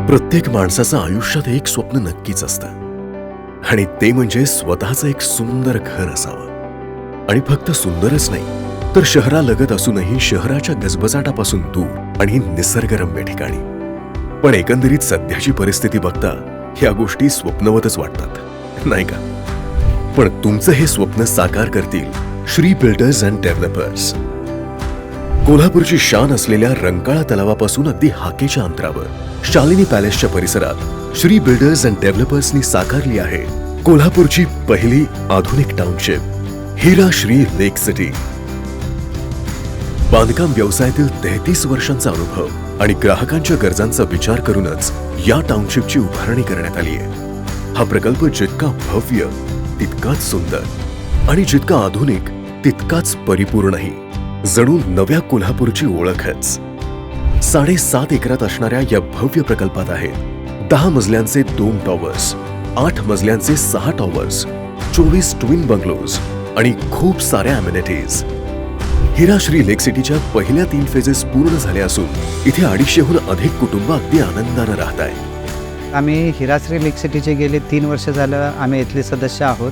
प्रत्येक माणसाचं आयुष्यात एक स्वप्न नक्कीच असतं आणि ते म्हणजे स्वतःचं एक सुंदर घर असावं. आणि फक्त सुंदरच नाही तर शहरालगत असूनही शहराच्या गजबजाटापासून दूर आणि निसर्गरम्य ठिकाणी. पण एकंदरीत सध्याची परिस्थिती बघता ह्या गोष्टी स्वप्नवतच वाटतात, नाही का? पण तुमचं हे स्वप्न साकार करतील श्री बिल्डर्स अँड डेव्हलपर्स. कोल्हापूरची शान असलेल्या रंकाळा तलावापासून अगदी हाकेच्या अंतरावर शालिनी पॅलेसच्या परिसरात श्री बिल्डर्स अँड डेव्हलपर्सनी साकारली आहे कोल्हापूरची पहिली आधुनिक टाउनशिप, हिराश्री लेक सिटी. बांधकाम व्यवसायातील 33 वर्षांचा अनुभव आणि ग्राहकांच्या गरजांचा विचार करूनच या टाउनशिपची उभारणी करण्यात आली आहे. हा प्रकल्प जितका भव्य तितकाच सुंदर आणि जितका आधुनिक तितकाच परिपूर्णही. जणू नव्या कोल्हापूरची ओळखच. 7.5 एकरात असणाऱ्या या भव्य प्रकल्पात आहेत 10 मजल्यांचे 2 टॉवर्स, 8 मजल्यांचे 6 टॉवर्स, 24 ट्विन बंगलोज आणि खूप साऱ्या अमेनिटीज. हिराश्री लेक सिटीच्या पहिल्या 3 फेजेस पूर्ण झाल्या असून इथे 250हून अधिक कुटुंब अगदी आनंदानं राहत आहेत. आम्ही हिराश्री लेक सिटीचे गेले 3 वर्ष झालं आम्ही इथले सदस्य आहोत.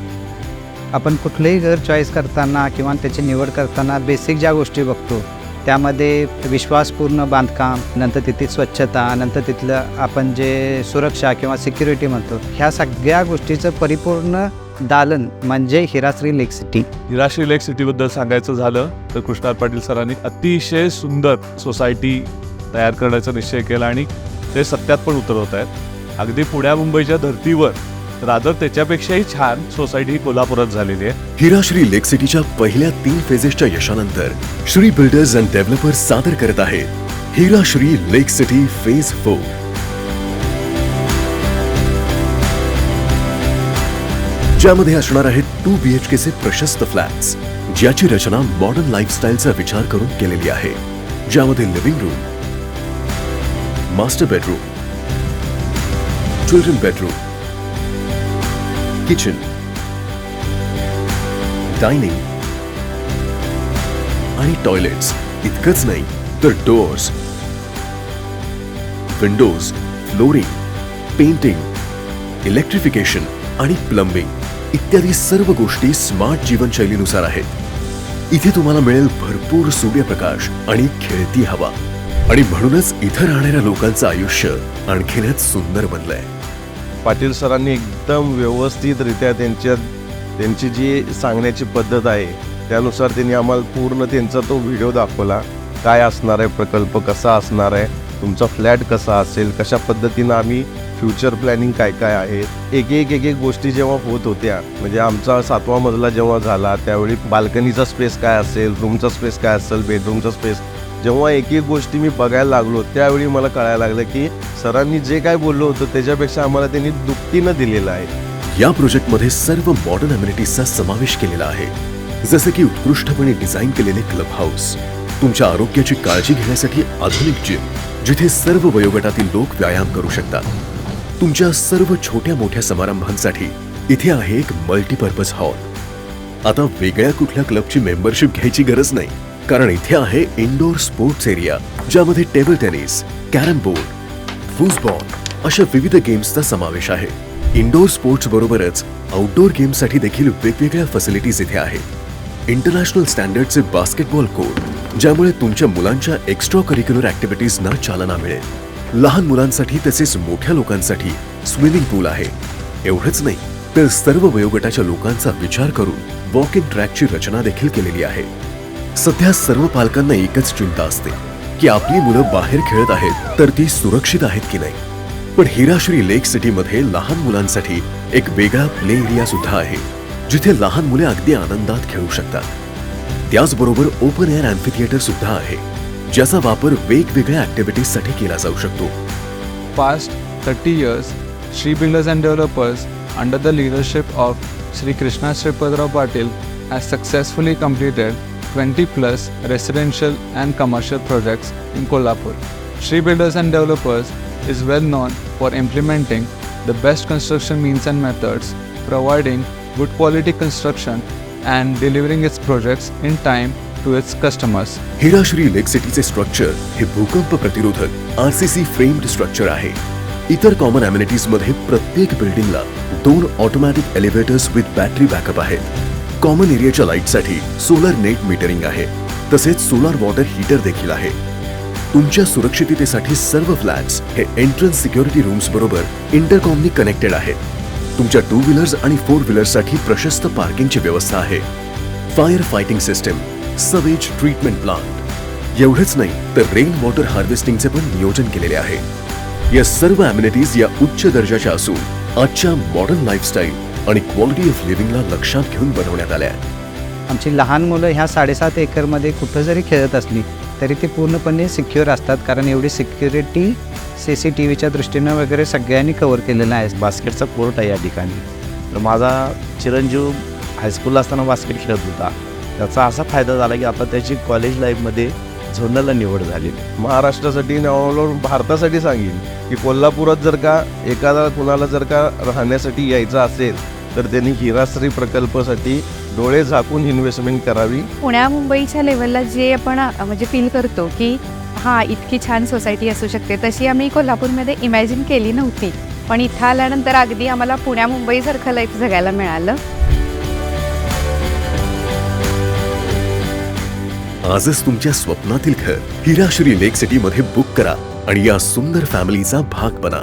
आपण कुठलंही घर चॉईस करताना किंवा त्याची निवड करताना बेसिक ज्या गोष्टी बघतो त्यामध्ये विश्वासपूर्ण बांधकाम, नंतर तिथली स्वच्छता, नंतर तिथलं आपण जे सुरक्षा किंवा सिक्युरिटी म्हणतो, ह्या सगळ्या गोष्टीचं परिपूर्ण दालन म्हणजे हिराश्री लेक सिटी. हिराश्री लेक सिटीबद्दल सांगायचं झालं तर कृष्णार पाटील सरांनी अतिशय सुंदर सोसायटी तयार करण्याचा निश्चय केला आणि ते सत्यात पण उतरवत आहेत. अगदी पुण्या मुंबईच्या धर्तीवर रादर त्याच्यापेक्षाही छान सोसायटी कोल्हापुरात झालेली आहे. हिराश्री लेक सिटीच्या पहिल्या 3 फेजेसच्या यशानंतर श्री बिल्डर्स अँड डेव्हलपर्स सादर करत आहेत हिराश्री लेक सिटी फेज 4. ज्यामध्ये असणार आहेत 2 BHK चे प्रशस्त फ्लॅट्स, ज्याची रचना मॉडर्न लाईफस्टाईलचा विचार करून केलेली आहे. ज्यामध्ये living room, master bedroom, children bedroom, kitchen, dining आणि टॉयलेट्स. इतकंच नाही तर doors, Windows, flooring, painting, electrification आणि प्लंबिंग इत्यादी सर्व गोष्टी स्मार्ट जीवनशैलीनुसार आहेत. इथे तुम्हाला मिळेल भरपूर सूर्यप्रकाश आणि खेळती हवा. आणि म्हणूनच इथं राहणाऱ्या लोकांचं आयुष्य आणखीनच सुंदर बनलंय. पाटील सरांनी एकदम व्यवस्थितरित्या त्यांची जी सांगण्याची पद्धत आहे त्यानुसार त्यांनी आम्हाला पूर्ण त्यांचा तो व्हिडिओ दाखवला. काय असणार आहे प्रकल्प, कसा असणार आहे, तुमचा फ्लॅट कसा असेल, कशा पद्धतीनं आम्ही फ्युचर प्लॅनिंग काय काय आहे, एक गोष्टी जेव्हा होत होत्या, म्हणजे आमचा 7वा मजला जेव्हा झाला त्यावेळी बाल्कनीचा स्पेस काय असेल, रूमचा स्पेस काय असेल, बेडरूमचा स्पेस, जेव्हा एक गोष्टी मी बघायला लागलो त्यावेळी मला कळायला लागलं की सरांनी जे काय बोललो होतं त्याच्यापेक्षा आम्हाला त्यांनी दुपटीनं दिलेलं आहे. या प्रोजेक्टमध्ये सर्व मॉडर्न अमेनिटीजचा समावेश केलेला आहे. जसे की उत्कृष्टपणे डिझाईन केलेले क्लब हाऊस, तुमच्या आरोग्याची काळजी घेण्यासाठी आधुनिक जिम जिथे सर्व वयोगटातील लोक व्यायाम करू शकतात. तुमच्या सर्व छोट्या मोठ्या समारंभांसाठी इथे आहे एक मल्टीपर्पज हॉल. आता वेगळ्या कुठल्या क्लबची मेंबरशिप घ्यायची गरज नाही, कारण इथे आहे इंडोर स्पोर्ट्स एरिया ज्यामध्ये table tennis, carrom board, football अशा विविध गेम्सचा समावेश आहे. इंडोर स्पोर्ट्स बरोबरच आउटडोर गेम्ससाठी देखील वेगवेगळ्या फॅसिलिटीज इथे आहेत. इंटरनॅशनल स्टँडर्डचे बास्केटबॉल कोर्ट ज्यामुळे तुमच्या मुलांच्या एक्स्ट्रा करिक्युलर ऍक्टिव्हिटीजना चालना मिळेल. लहान मुलांसाठी तसेच मोठ्या लोकांसाठी स्विमिंग पूल आहे. एवढंच नाही तर सर्व वयोगटाच्या लोकांचा विचार करून वॉक इन ट्रॅकची रचना देखील केलेली आहे. सध्या सर्व पालकांना एकच चिंता असते की आपली मुलं बाहेर खेळत आहेत तर ती सुरक्षित आहेत की नाही. पण हिराश्री लेक सिटीमध्ये लहान मुलांसाठी एक वेगळा प्ले एरिया सुद्धा आहे जिथे लहान मुले अगदी आनंदात खेळू शकतात. त्याचबरोबर ओपन एअर अॅम्फिथिएटर सुद्धा आहे ज्याचा वापर वेगवेगळ्या ऍक्टिव्हिटीजसाठी केला जाऊ शकतो. Past 30 years, Sri Builders and Developers, under the leadership of Sri Krishna Sripadrao Patil, has successfully completed 20+ residential and commercial projects in Kolhapur. Sri Builders and Developers is well known for implementing the best construction means and methods, providing good quality construction and delivering its projects in time to its customers. Hirashree lake सिटीचे structure हे भूकंप प्रतिरोधक RCC framed structure आहे. इतर common amenities मध्ये प्रत्येक बिल्डिंगला 2 automatic एलिव्हेटर्स with battery backup आहेत. कॉमन एरियाच्या लाईटसाठी सोलर नेट मीटरिंग आहे. तसेच सोलर वॉटर हीटर देखील आहे. तुमच्या सुरक्षिततेसाठी सर्व फ्लॅट्स हे एंट्रन्स सिक्युरिटी रूम्स बरोबर इंटरकॉमनी कनेक्टेड आहेत. तुमच्या 2 व्हीलर्स आणि 4 व्हीलर्ससाठी प्रशस्त पार्किंगची व्यवस्था आहे. Fire fighting system, Suez treatment plant, एवढंच नाही तर रेन वॉटर हार्वेस्टिंगचे पण नियोजन केलेले आहे. या सर्व अम्युनिटीज या उच्च दर्जाच्या असून आजच्या मॉडर्न लाईफस्टाईल आणि क्वालिटी ऑफ लिव्हिंगला लक्षात घेऊन बनवण्यात आल्या. आमची लहान मुलं ह्या 7.5 एकरमध्ये कुठं जरी खेळत असली तरी ते पूर्णपणे सिक्युअर असतात, कारण एवढी सिक्युरिटी CCTVच्या दृष्टीनं वगैरे सगळ्यांनी कव्हर केलेलं आहे. बास्केटचा कोर्ट आहे या ठिकाणी. तर माझा चिरंजीव हायस्कूलला असताना बास्केट खेळत होता. त्याचा असा फायदा झाला की आता त्याची कॉलेज लाईफमध्ये झोनलला निवड झाली. महाराष्ट्रासाठी नावावरून भारतासाठी सांगेन की कोल्हापुरात जर का एखादा कुणाला जर का राहण्यासाठी यायचं असेल तर त्यांनी हिराश्री प्रकल्पासाठी डोळे झाकून इन्व्हेस्टमेंट करावी. पुण्या मुंबईच्या लेवलला जे आपण म्हणजे फील करतो की हां इतकी छान सोसायटी असू शकते, तशी आम्ही कोल्हापूरमध्ये इमॅजिन केली नव्हती. पण इथं आल्यानंतर अगदी आम्हाला पुण्या मुंबईसारखं लाईफ जगायला मिळालं. आजच तुमच्या स्वप्नातील घर हिराश्री लेक सिटी मध्ये बुक करा आणि या सुंदर फॅमिलीचा भाग बना.